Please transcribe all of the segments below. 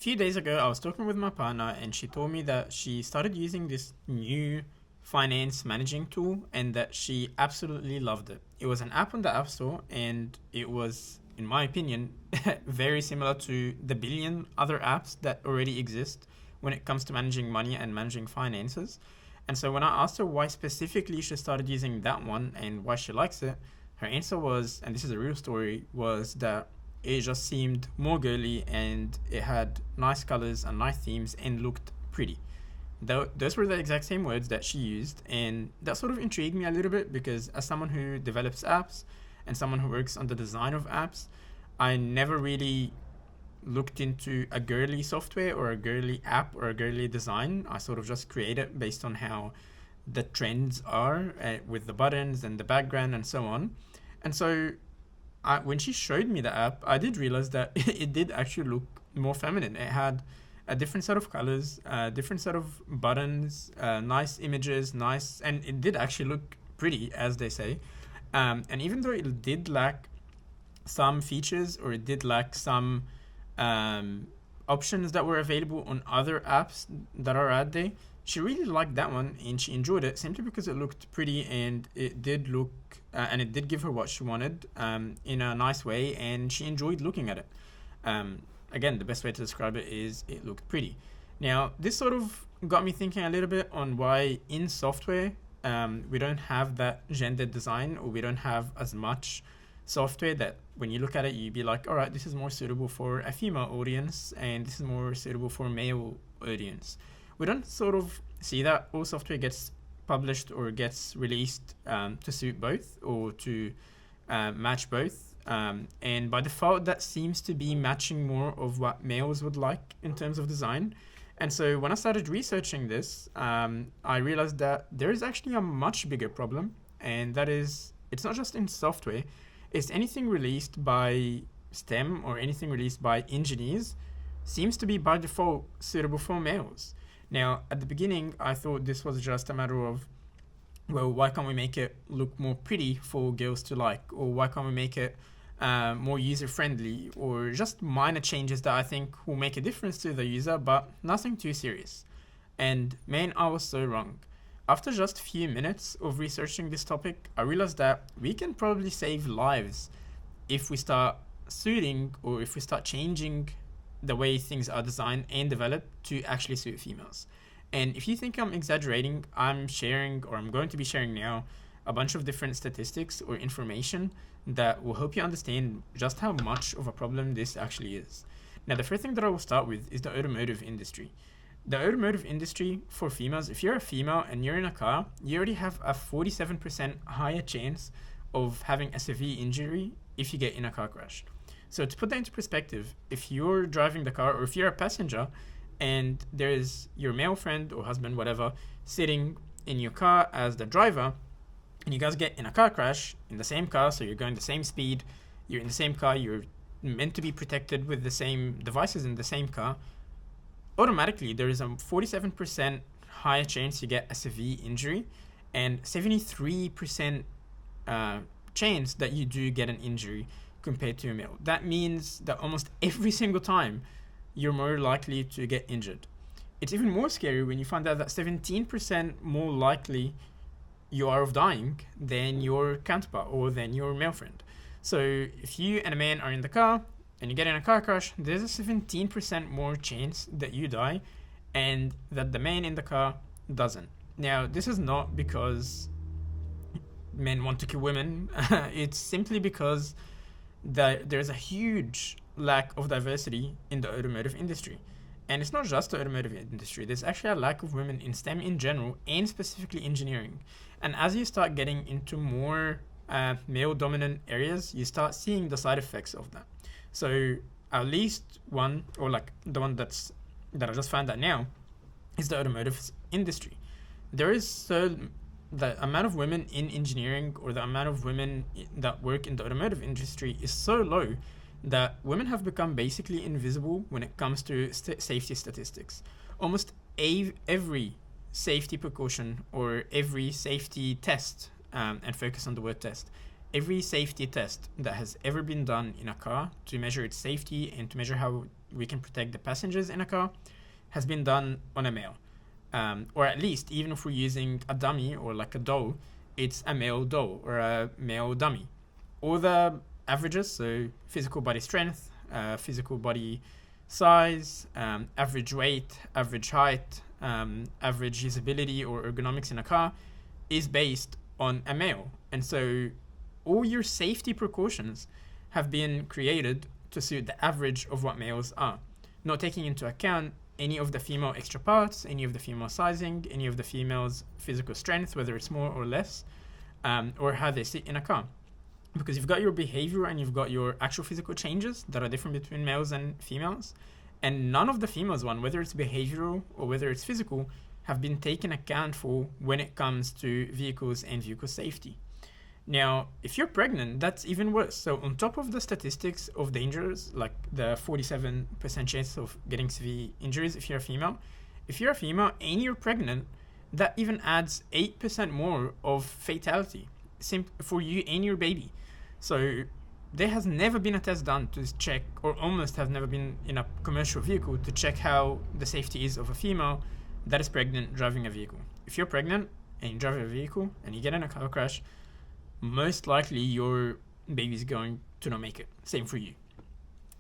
few days ago, I was talking with my partner, and she told me that she started using this new finance managing tool and that she absolutely loved it. It was an app on the App Store, and it was, in my opinion, very similar to the billion other apps that already exist when it comes to managing money and managing finances. And so when I asked her why specifically she started using that one and why she likes it, her answer was, and this is a real story, was that it just seemed more girly and it had nice colors and nice themes and looked pretty. Those were the exact same words that she used, and that sort of intrigued me a little bit because, as someone who develops apps and someone who works on the design of apps, I never really looked into a girly software or a girly app or a girly design. I sort of just create it based on how the trends are with the buttons and the background and so on. And so when she showed me the app, I did realize that it did actually look more feminine. It had a different set of colors, a different set of buttons, nice images, nice, and it did actually look pretty, as they say. And even though it did lack some features or it did lack some options that were available on other apps that are out there, she really liked that one and she enjoyed it simply because it looked pretty and it did look and it did give her what she wanted in a nice way, and she enjoyed looking at it. Again, the best way to describe it is it looked pretty. Now, this sort of got me thinking a little bit on why in software we don't have that gendered design, or we don't have as much software that when you look at it, you'd be like, all right, this is more suitable for a female audience and this is more suitable for a male audience. We don't sort of see that all software gets published or gets released to suit both or to match both. And by default, that seems to be matching more of what males would like in terms of design. And so when I started researching this, I realized that there is actually a much bigger problem. And that is, it's not just in software, it's anything released by STEM or anything released by engineers seems to be by default suitable for males. Now, at the beginning, I thought this was just a matter of, well, why can't we make it look more pretty for girls to like? Or why can't we make it more user-friendly? Or just minor changes that I think will make a difference to the user, but nothing too serious. And man, I was so wrong. After just a few minutes of researching this topic, I realized that we can probably save lives if we start suiting or if we start changing the way things are designed and developed to actually suit females. And if you think I'm exaggerating, I'm going to be sharing now a bunch of different statistics or information that will help you understand just how much of a problem this actually is. Now, the first thing that I will start with is the automotive industry. The automotive industry for females, if you're a female and you're in a car, you already have a 47% higher chance of having a severe injury if you get in a car crash. So to put that into perspective, if you're driving the car or if you're a passenger and there is your male friend or husband, whatever, sitting in your car as the driver, and you guys get in a car crash in the same car, so you're going the same speed, you're in the same car, you're meant to be protected with the same devices in the same car, automatically there is a 47% higher chance you get a severe injury and 73% chance that you do get an injury compared to a male. That means that almost every single time you're more likely to get injured. It's even more scary when you find out that 17% more likely you are of dying than your counterpart or than your male friend. So if you and a man are in the car and you get in a car crash, there's a 17% more chance that you die and that the man in the car doesn't. Now, this is not because men want to kill women. It's simply because there's a huge lack of diversity in the automotive industry. And it's not just the automotive industry. There's actually a lack of women in STEM in general and specifically engineering. And as you start getting into more male-dominant areas, you start seeing the side effects of that. So at least one, or like the one that I just found out now, is the automotive industry. There is the amount of women in engineering or the amount of women that work in the automotive industry is so low that women have become basically invisible when it comes to safety statistics. Almost every safety precaution or every safety test, and focus on the word test, every safety test that has ever been done in a car to measure its safety and to measure how we can protect the passengers in a car has been done on a male. Or at least, even if we're using a dummy or like a doll, it's a male doll or a male dummy. All the averages, so physical body strength, physical body size, average weight, average height, average usability or ergonomics in a car, is based on a male. And so all your safety precautions have been created to suit the average of what males are, not taking into account any of the female extra parts, any of the female sizing, any of the female's physical strength, whether it's more or less, or how they sit in a car. Because you've got your behavior and you've got your actual physical changes that are different between males and females, and none of the females one, whether it's behavioral or whether it's physical, have been taken account for when it comes to vehicles and vehicle safety. Now, if you're pregnant, that's even worse. So on top of the statistics of dangers, like the 47% chance of getting severe injuries if you're a female and you're pregnant, that even adds 8% more of fatality for you and your baby. So there has never been a test done to check, or almost has never been in a commercial vehicle to check how the safety is of a female that is pregnant driving a vehicle. If you're pregnant and you drive a vehicle and you get in a car crash, most likely your baby is going to not make it. Same for you.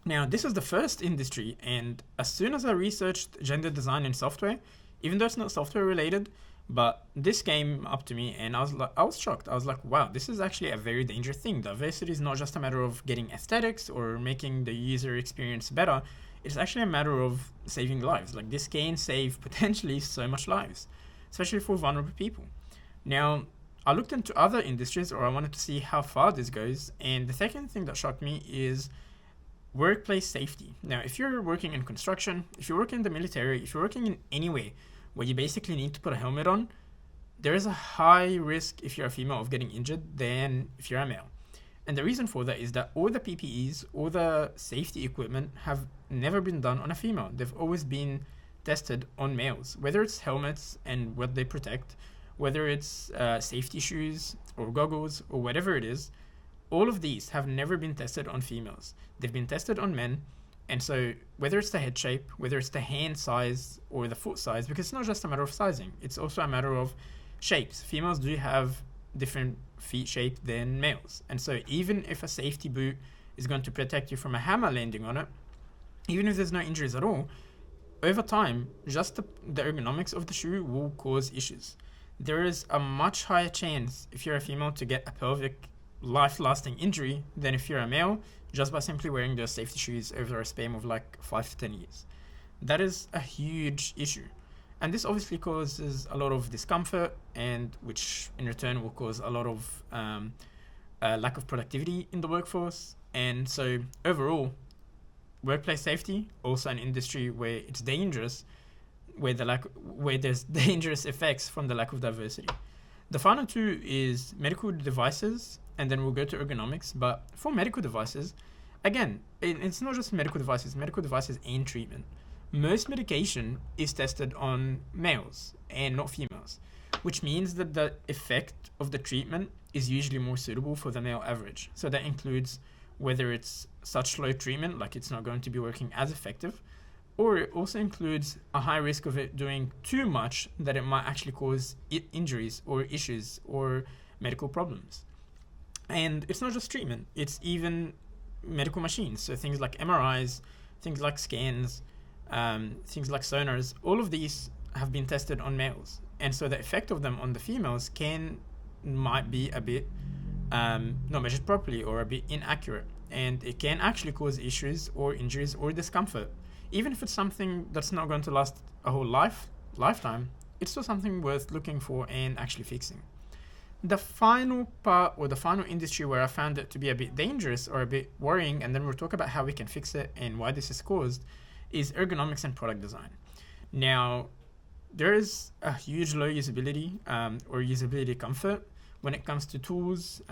Now, this is the first industry, and as soon as I researched gender design in software, even though it's not software related, but this came up to me and I was shocked. I was like, wow, this is actually a very dangerous thing. Diversity is not just a matter of getting aesthetics or making the user experience better. It's actually a matter of saving lives. Like, this can save potentially so much lives, especially for vulnerable people. Now, I looked into other industries, or I wanted to see how far this goes. And the second thing that shocked me is workplace safety. Now, if you're working in construction, if you're working in the military, if you're working in any way where you basically need to put a helmet on, there is a high risk if you're a female of getting injured than if you're a male. And the reason for that is that all the PPEs, all the safety equipment have never been done on a female. They've always been tested on males, whether it's helmets and what they protect, whether it's safety shoes or goggles or whatever it is. All of these have never been tested on females. They've been tested on men. And so whether it's the head shape, whether it's the hand size or the foot size, because it's not just a matter of sizing, it's also a matter of shapes. Females do have different feet shape than males. And so even if a safety boot is going to protect you from a hammer landing on it, even if there's no injuries at all, over time, just the ergonomics of the shoe will cause issues. There is a much higher chance if you're a female to get a pelvic life-lasting injury than if you're a male, just by simply wearing those safety shoes over a span of like 5 to 10 years. That is a huge issue. And this obviously causes a lot of discomfort, and which in return will cause a lot of lack of productivity in the workforce. And so overall, workplace safety, also an industry where it's dangerous, where there's dangerous effects from the lack of diversity. The final two is medical devices, and then we'll go to ergonomics. But for medical devices, again, it's not just medical devices and treatment. Most medication is tested on males and not females, which means that the effect of the treatment is usually more suitable for the male average. So that includes whether it's such slow treatment, like it's not going to be working as effective, or it also includes a high risk of it doing too much that it might actually cause injuries or issues or medical problems. And it's not just treatment, it's even medical machines. So things like MRIs, things like scans, things like sonars, all of these have been tested on males. And so the effect of them on the females might be a bit not measured properly or a bit inaccurate. And it can actually cause issues or injuries or discomfort. Even if it's something that's not going to last a whole lifetime, it's still something worth looking for and actually fixing. The final part, or the final industry where I found it to be a bit dangerous or a bit worrying, and then we'll talk about how we can fix it and why this is caused, is ergonomics and product design. Now, there is a huge low usability or usability comfort when it comes to tools,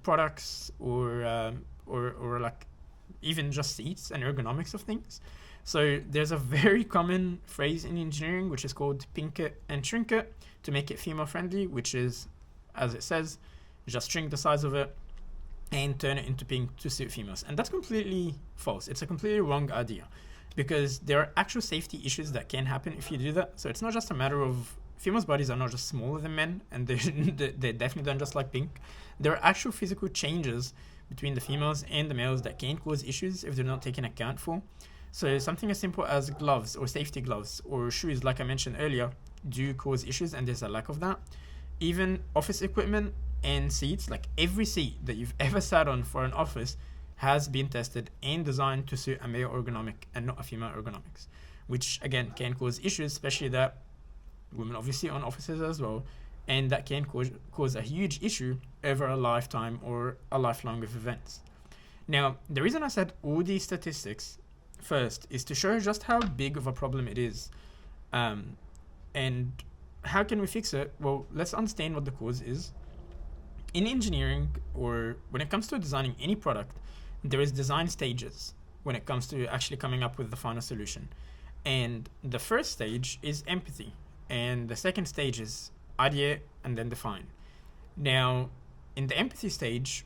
products, or like even just seats and ergonomics of things. So there's a very common phrase in engineering which is called pink it and shrink it to make it female friendly, which is, as it says, just shrink the size of it and turn it into pink to suit females. And that's completely false. It's a completely wrong idea. because there are actual safety issues that can happen if you do that. So it's not just a matter of females' bodies are not just smaller than men, and they definitely don't just like pink. There are actual physical changes between the females and the males that can cause issues if they're not taken account for. So something as simple as gloves or safety gloves or shoes, like I mentioned earlier, do cause issues, and there's a lack of that. Even office equipment and seats, like every seat that you've ever sat on for an office has been tested and designed to suit a male ergonomic and not a female ergonomics, which again can cause issues, especially that women obviously own offices as well, and that can cause a huge issue over a lifetime or a lifelong of events. Now, the reason I said all these statistics first is to show just how big of a problem it is. And how can we fix it? Well, let's understand what the cause is. In engineering, or when it comes to designing any product, there is design stages when it comes to actually coming up with the final solution. And the first stage is empathy, and the second stage is ideate and then define. Now, in the empathy stage,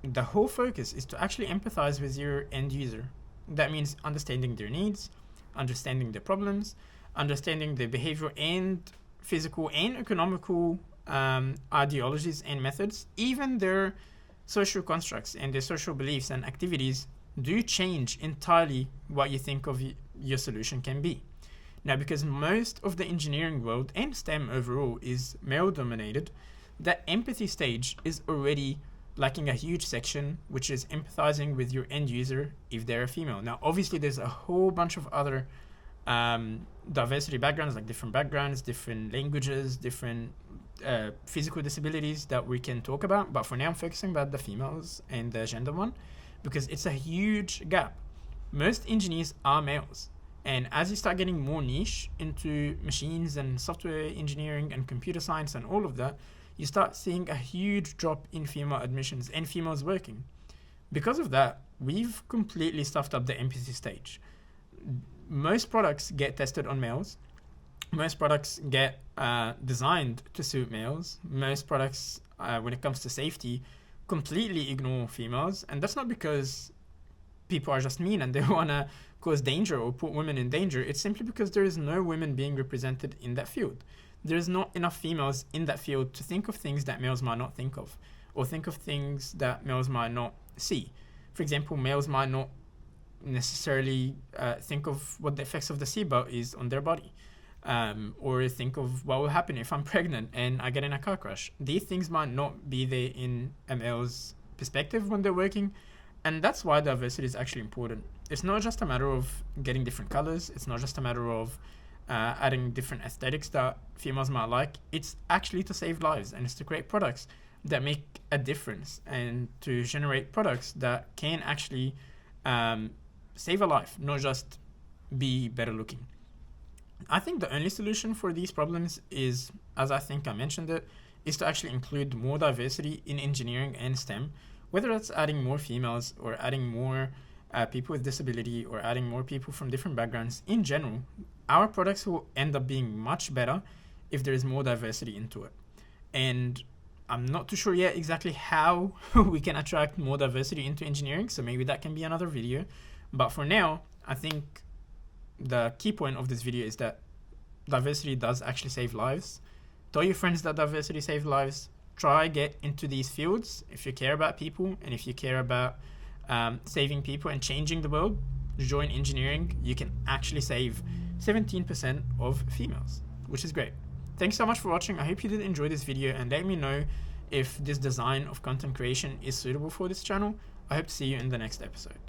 the whole focus is to actually empathize with your end user. That means understanding their needs, understanding their problems, understanding their behavior and physical and economical ideologies and methods. Even their social constructs and their social beliefs and activities do change entirely what you think of your solution can be. Now, because most of the engineering world and STEM overall is male dominated, that empathy stage is already lacking a huge section, which is empathizing with your end user if they're a female. Now, obviously, there's a whole bunch of other diversity backgrounds, like different backgrounds, different languages, different physical disabilities that we can talk about. But for now, I'm focusing about the females and the gender one, because it's a huge gap. Most engineers are males. And as you start getting more niche into machines and software engineering and computer science and all of that, you start seeing a huge drop in female admissions and females working. Because of that, we've completely stuffed up the empathy stage. Most products get tested on males. Most products get designed to suit males. Most products, when it comes to safety, completely ignore females. And that's not because people are just mean and they want to cause danger or put women in danger. It's simply because there is no women being represented in that field. There's not enough females in that field to think of things that males might not think of, or think of things that males might not see. For example, males might not necessarily think of what the effects of the seatbelt is on their body, or think of what will happen if I'm pregnant and I get in a car crash. These things might not be there in a male's perspective when they're working, and that's why diversity is actually important. It's not just a matter of getting different colors. It's not just a matter of adding different aesthetics that females might like. It's actually to save lives, and it's to create products that make a difference, and to generate products that can actually save a life, not just be better looking. I think the only solution for these problems is, as I think I mentioned it, is to actually include more diversity in engineering and STEM, whether that's adding more females or adding more people with disability or adding more people from different backgrounds. In general, our products will end up being much better if there is more diversity into it. And I'm not too sure yet exactly how we can attract more diversity into engineering, so maybe that can be another video. But for now, I think the key point of this video is that diversity does actually save lives. Tell your friends that diversity saves lives. Try get into these fields if you care about people, and if you care about saving people and changing the world. Join engineering. You can actually save 17% of females, which is great. Thanks so much for watching. I hope you did enjoy this video, and let me know if this design of content creation is suitable for this channel. I hope to see you in the next episode.